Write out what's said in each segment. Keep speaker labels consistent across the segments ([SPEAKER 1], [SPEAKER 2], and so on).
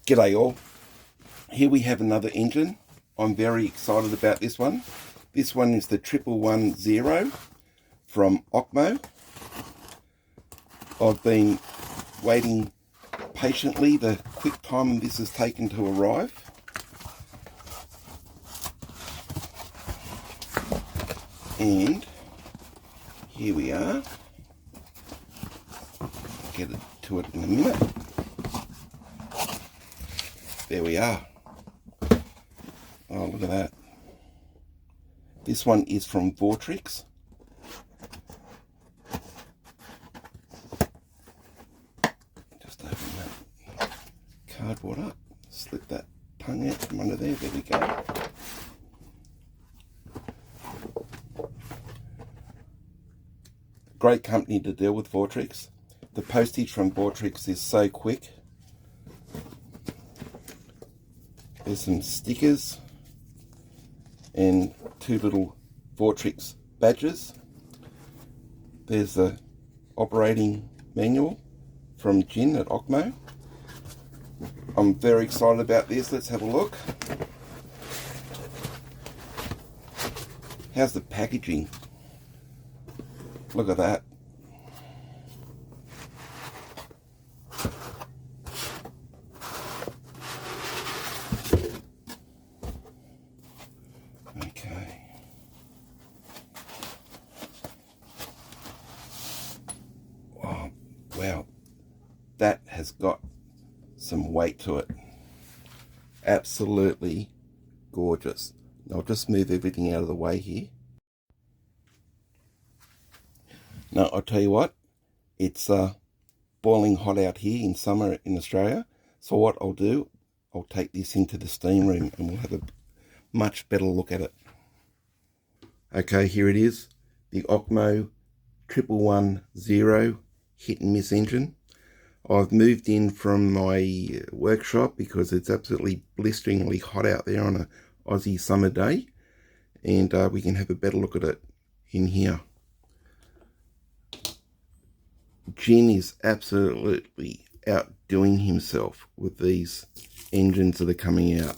[SPEAKER 1] G'day all. Here we have another engine. I'm very excited about this one. This one is the 1110 from OKMO. I've been waiting patiently the quick time this has taken to arrive. And here we are. Get to it in a minute. There we are. Oh, look at that. This one is from VORTRIXE. Just open that cardboard up. Slip that tongue out from under there. There we go. Great company to deal with, VORTRIXE. The postage from VORTRIXE is so quick. There's some stickers and two little VORTRIXE badges. There's the operating manual from Jin at OKMO. I'm very excited about this. Let's have a look. How's the packaging? Look at that. Okay. Oh, wow. That has got some weight to it. Absolutely gorgeous. I'll just move everything out of the way here. Now, I'll tell you what, it's boiling hot out here in summer in Australia. So what I'll do, I'll take this into the steam room and we'll have a much better look at it. Okay, here it is, the OKMO 1110 hit and miss engine. I've moved in from my workshop because it's absolutely blisteringly hot out there on an Aussie summer day, and we can have a better look at it in here. Jin is absolutely outdoing himself with these engines that are coming out.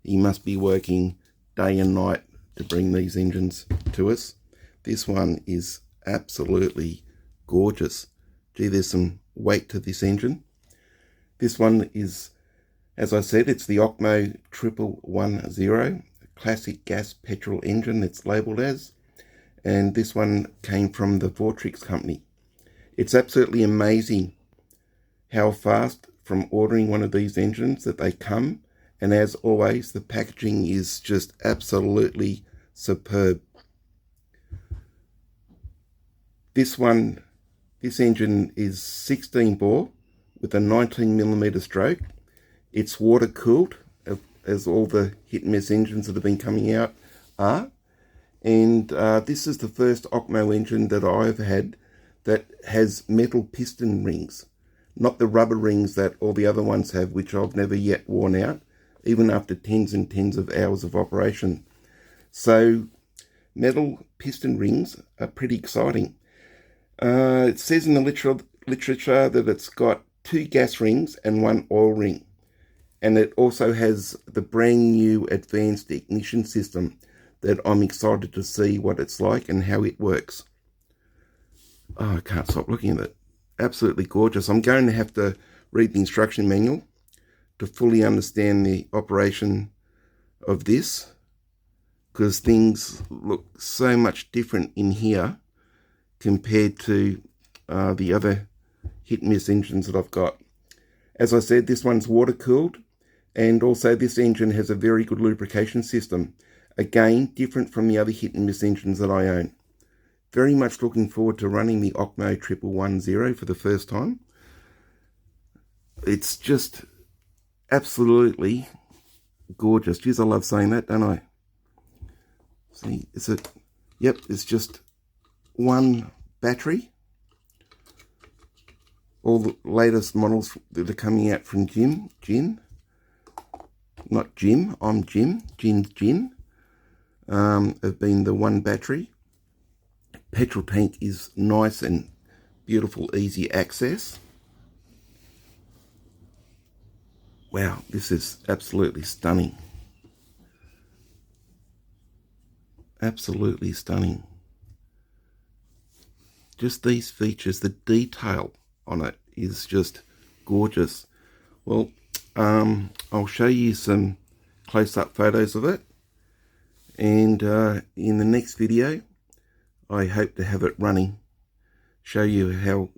[SPEAKER 1] He must be working day and night to bring these engines to us. This one is absolutely gorgeous. Gee, there's some weight to this engine. This one is, as I said, it's the OKMO 1110, classic gas petrol engine it's labelled as, and this one came from the VORTRIXE company. It's absolutely amazing how fast from ordering one of these engines that they come, and as always the packaging is just absolutely superb. This engine is 16 bore with a 19mm stroke. It's water cooled, as all the hit and miss engines that have been coming out are, and this is the first OKMO engine that I've had that has metal piston rings, not the rubber rings that all the other ones have, which I've never yet worn out, even after tens and tens of hours of operation. So metal piston rings are pretty exciting. It says in the literature that it's got 2 gas rings and 1 oil ring, and it also has the brand new advanced ignition system that I'm excited to see what it's like and how it works. Oh, I can't stop looking at it. Absolutely gorgeous. I'm going to have to read the instruction manual to fully understand the operation of this, because things look so much different in here compared to the other hit and miss engines that I've got. As I said, this one's water cooled, and also this engine has a very good lubrication system. Again, different from the other hit and miss engines that I own. Very much looking forward to running the OKMO 1110 for the first time. It's just absolutely gorgeous. Geez, I love saying that, don't I? See, yep, it's just one battery. All the latest models that are coming out from Jin. Not Jim, I'm Jim. Jin. Have been the one battery. Petrol tank is nice and beautiful, easy access. Wow, this is absolutely stunning. Absolutely stunning. Just these features, the detail on it is just gorgeous. Well, I'll show you some close-up photos of it, and in the next video I hope to have it running, show you how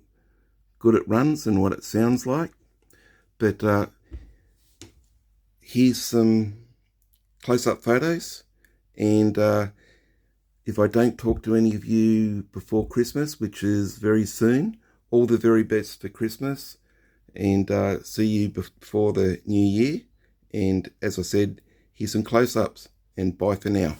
[SPEAKER 1] good it runs and what it sounds like. But here's some close-up photos, and if I don't talk to any of you before Christmas, which is very soon, all the very best for Christmas, and see you before the new year. And as I said, here's some close-ups, and bye for now.